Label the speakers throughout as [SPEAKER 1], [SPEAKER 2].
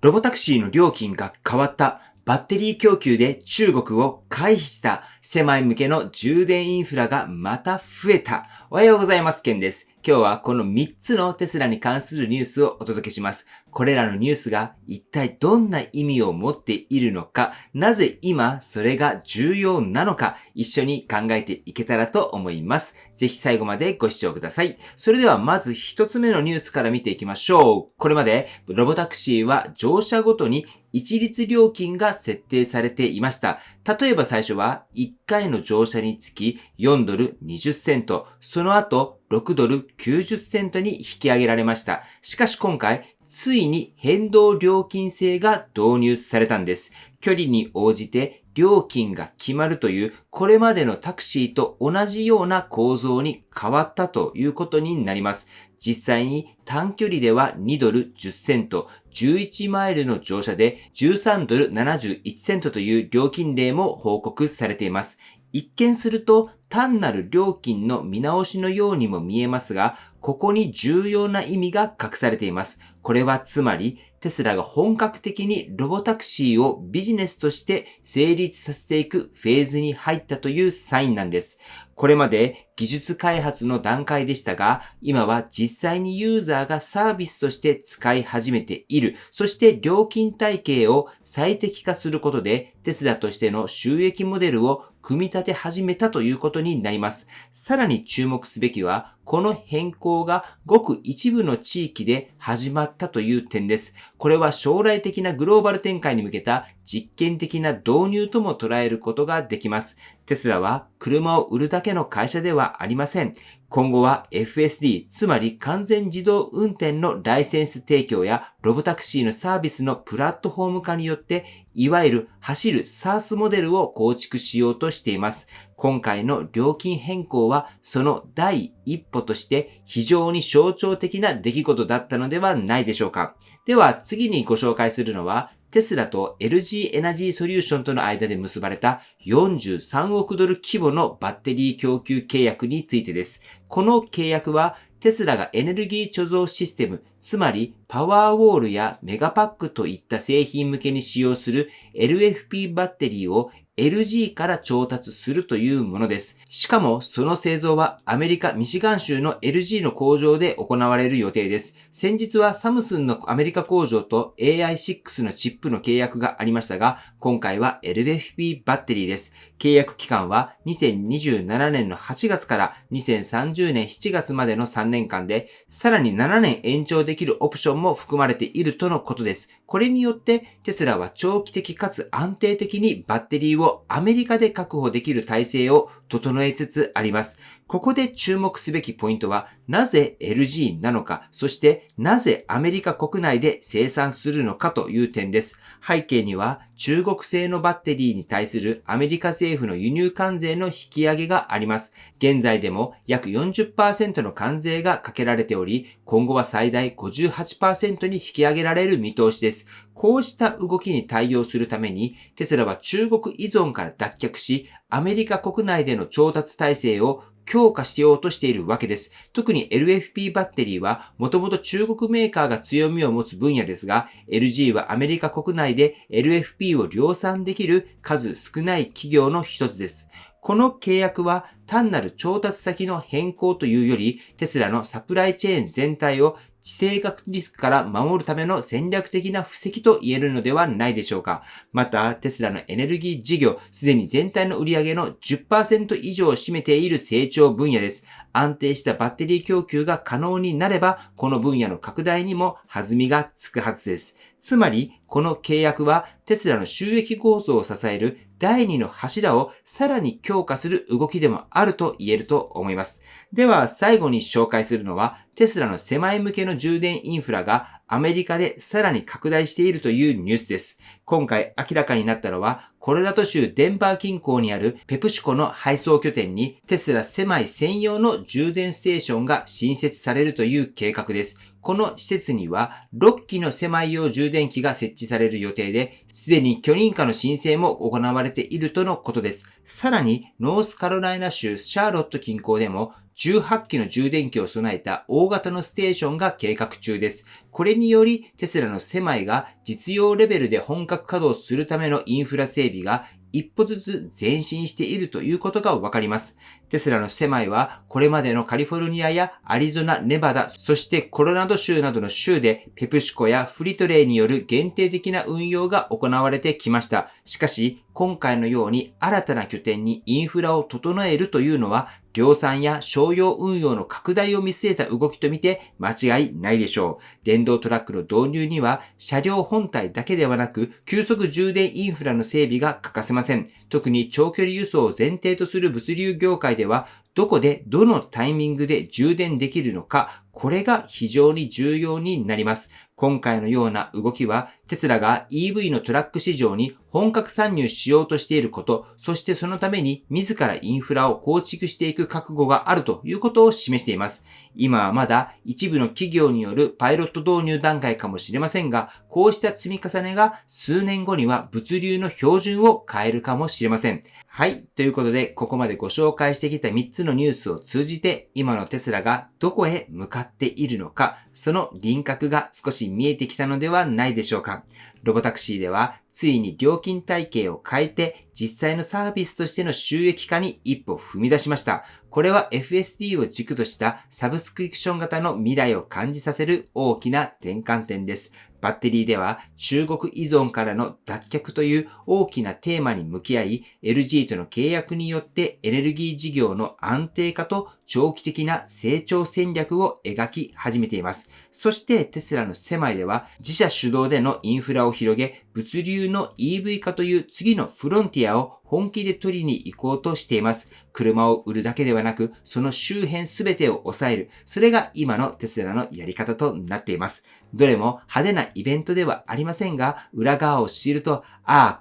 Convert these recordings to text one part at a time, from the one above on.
[SPEAKER 1] ロボタクシーの料金が変わった。バッテリー供給で中国を回避した。狭い向けの充電インフラがまた増えた。おはようございます。ケンです。今日はこの3つのテスラに関するニュースをお届けします。これらのニュースが一体どんな意味を持っているのか、なぜ今それが重要なのか、一緒に考えていけたらと思います。ぜひ最後までご視聴ください。それではまず1つ目のニュースから見ていきましょう。これまでロボタクシーは乗車ごとに一律料金が設定されていました。例えば最初は1回の乗車につき4ドル20セント、その後6ドル90セントに引き上げられました。しかし今回、ついに変動料金制が導入されたんです。距離に応じて料金が決まるというこれまでのタクシーと同じような構造に変わったということになります。実際に短距離では2ドル10セント、11マイルの乗車で13ドル71セントという料金例も報告されています。一見すると単なる料金の見直しのようにも見えますが、ここに重要な意味が隠されています。これはつまり、テスラが本格的にロボタクシーをビジネスとして成立させていくフェーズに入ったというサインなんです。これまで技術開発の段階でしたが、今は実際にユーザーがサービスとして使い始めている。そして料金体系を最適化することで、テスラとしての収益モデルを組み立て始めたということになります。さらに注目すべきは、この変更がごく一部の地域で始まったという点です。これは将来的なグローバル展開に向けた実験的な導入とも捉えることができます。テスラは車を売るだけの会社ではありません。今後は FSD、つまり完全自動運転のライセンス提供やロボタクシーのサービスのプラットフォーム化によって、いわゆる走る SaaS モデルを構築しようとしています。今回の料金変更はその第一歩として非常に象徴的な出来事だったのではないでしょうか。では次にご紹介するのは、テスラと LG エナジーソリューションとの間で結ばれた43億ドル規模のバッテリー供給契約についてです。この契約はテスラがエネルギー貯蔵システム、つまりパワーウォールやメガパックといった製品向けに使用する LFP バッテリーをLG から調達するというものです。しかもその製造はアメリカ・ミシガン州の LG の工場で行われる予定です。先日はサムスンのアメリカ工場と AI6 のチップの契約がありましたが、今回は LFP バッテリーです。契約期間は2027年の8月から2030年7月までの3年間で、さらに7年延長できるオプションも含まれているとのことです。これによってテスラは長期的かつ安定的にバッテリーをアメリカで確保できる体制を整えつつあります。ここで注目すべきポイントは、なぜ LG なのか、そしてなぜアメリカ国内で生産するのかという点です。背景には中国製のバッテリーに対するアメリカ政府の輸入関税の引き上げがあります。現在でも約 40% の関税がかけられており、今後は最大 58% に引き上げられる見通しです。こうした動きに対応するために、テスラは中国依存から脱却し、アメリカ国内での調達体制を強化しようとしているわけです。特に LFP バッテリーはもともと中国メーカーが強みを持つ分野ですが、LG はアメリカ国内で LFP を量産できる数少ない企業の一つです。この契約は単なる調達先の変更というより、テスラのサプライチェーン全体を地政学リスクから守るための戦略的な布石と言えるのではないでしょうか。また、テスラのエネルギー事業、すでに全体の売上の 10% 以上を占めている成長分野です。安定したバッテリー供給が可能になれば、この分野の拡大にも弾みがつくはずです。つまり、この契約はテスラの収益構造を支える第2の柱をさらに強化する動きでもあると言えると思います。では最後に紹介するのは、テスラの狭い向けの充電インフラがアメリカでさらに拡大しているというニュースです。今回明らかになったのは、コロラド州デンバー近郊にあるペプシコの配送拠点にテスラ狭い専用の充電ステーションが新設されるという計画です。この施設には6基の狭い用充電器が設置される予定で、すでに許認可の申請も行われているとのことです。さらに、ノースカロライナ州シャーロット近郊でも18基の充電器を備えた大型のステーションが計画中です。これにより、テスラのセマイが実用レベルで本格稼働するためのインフラ整備が一歩ずつ前進しているということがわかります。テスラのセマイはこれまでのカリフォルニアやアリゾナ、ネバダ、そしてコロラド州などの州でペプシコやフリトレイによる限定的な運用が行われてきました。しかし、今回のように新たな拠点にインフラを整えるというのは量産や商用運用の拡大を見据えた動きとみて間違いないでしょう。電動トラックの導入には車両本体だけではなく急速充電インフラの整備が欠かせません。特に長距離輸送を前提とする物流業界ではどこでどのタイミングで充電できるのか、これが非常に重要になります。今回のような動きは、テスラが EV のトラック市場に本格参入しようとしていること、そしてそのために自らインフラを構築していく覚悟があるということを示しています。今はまだ一部の企業によるパイロット導入段階かもしれませんが、こうした積み重ねが数年後には物流の標準を変えるかもしれません。はい。ということで、ここまでご紹介してきた3つのニュースを通じて、今のテスラがどこへ向かっているのか、その輪郭が少し見えてきたのではないでしょうか。ロボタクシーでは、ついに料金体系を変えて、実際のサービスとしての収益化に一歩踏み出しました。これは FSD を軸としたサブスクリプション型の未来を感じさせる大きな転換点です。バッテリーでは中国依存からの脱却という大きなテーマに向き合い、LG との契約によってエネルギー事業の安定化と長期的な成長戦略を描き始めています。そしてテスラのセマイでは自社主導でのインフラを広げ、物流の EV 化という次のフロンティアを本気で取りに行こうとしています。車を売るだけではなく、その周辺すべてを抑える。それが今のテスラのやり方となっています。どれも派手なイベントではありませんが、裏側を知ると、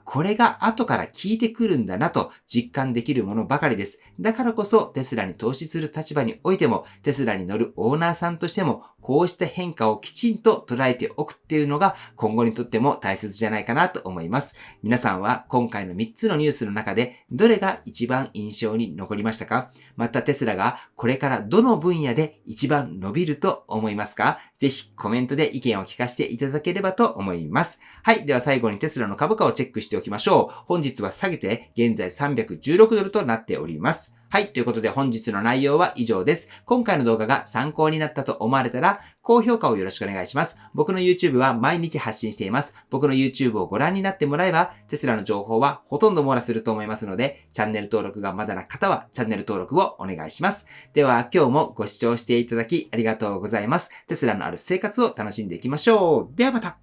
[SPEAKER 1] これが後から効いてくるんだなと実感できるものばかりです。だからこそテスラに投資する立場においても、テスラに乗るオーナーさんとしても、こうした変化をきちんと捉えておくっていうのが今後にとっても大切じゃないかなと思います。皆さんは今回の3つのニュースの中でどれが一番印象に残りましたか？またテスラがこれからどの分野で一番伸びると思いますか？ぜひコメントで意見を聞かせていただければと思います。はい。では最後にテスラの株価をチェックしておきましょう。本日は下げて現在316ドルとなっております。はい。ということで本日の内容は以上です。今回の動画が参考になったと思われたら、高評価をよろしくお願いします。僕の YouTube は毎日発信しています。僕の YouTube をご覧になってもらえば、テスラの情報はほとんど網羅すると思いますので、チャンネル登録がまだな方はチャンネル登録をお願いします。では今日もご視聴していただきありがとうございます。テスラのある生活を楽しんでいきましょう。ではまた。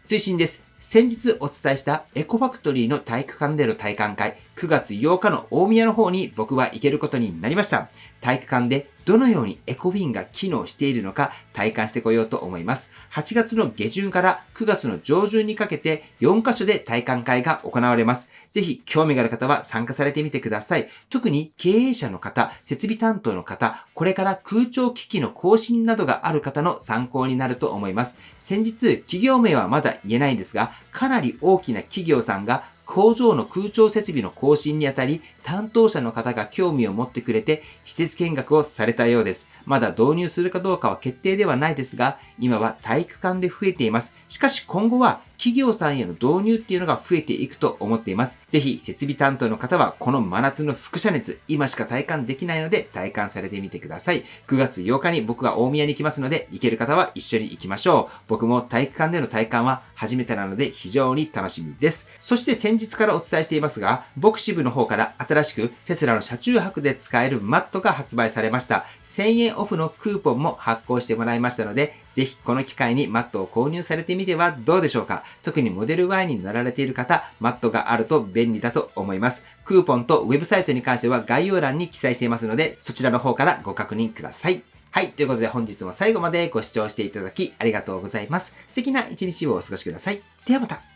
[SPEAKER 1] 追伸です。先日お伝えしたエコファクトリーの体育館での体感会、9月8日の大宮の方に僕は行けることになりました。体育館でどのようにエコビンが機能しているのか体感してこようと思います。8月の下旬から9月の上旬にかけて4カ所で体感会が行われます。ぜひ興味がある方は参加されてみてください。特に経営者の方、設備担当の方、これから空調機器の更新などがある方の参考になると思います。先日、企業名はまだ言えないんですが、かなり大きな企業さんが工場の空調設備の更新にあたり、担当者の方が興味を持ってくれて、施設見学をされたようです。まだ導入するかどうかは決定ではないですが、今は体育館で増えています。しかし今後は企業さんへの導入っていうのが増えていくと思っています。ぜひ設備担当の方はこの真夏の輻射熱、今しか体感できないので体感されてみてください。9月8日に僕が大宮に行きますので、行ける方は一緒に行きましょう。僕も体育館での体感は初めてなので非常に楽しみです。そして先日からお伝えしていますが、ボクシブの方から新しくテスラの車中泊で使えるマットが発売されました。1000円オフのクーポンも発行してもらいましたので、ぜひこの機会にマットを購入されてみてはどうでしょうか。特にモデル Y に乗られている方、マットがあると便利だと思います。クーポンとウェブサイトに関しては概要欄に記載していますので、そちらの方からご確認ください。はい。ということで本日も最後までご視聴していただきありがとうございます。素敵な一日をお過ごしください。ではまた。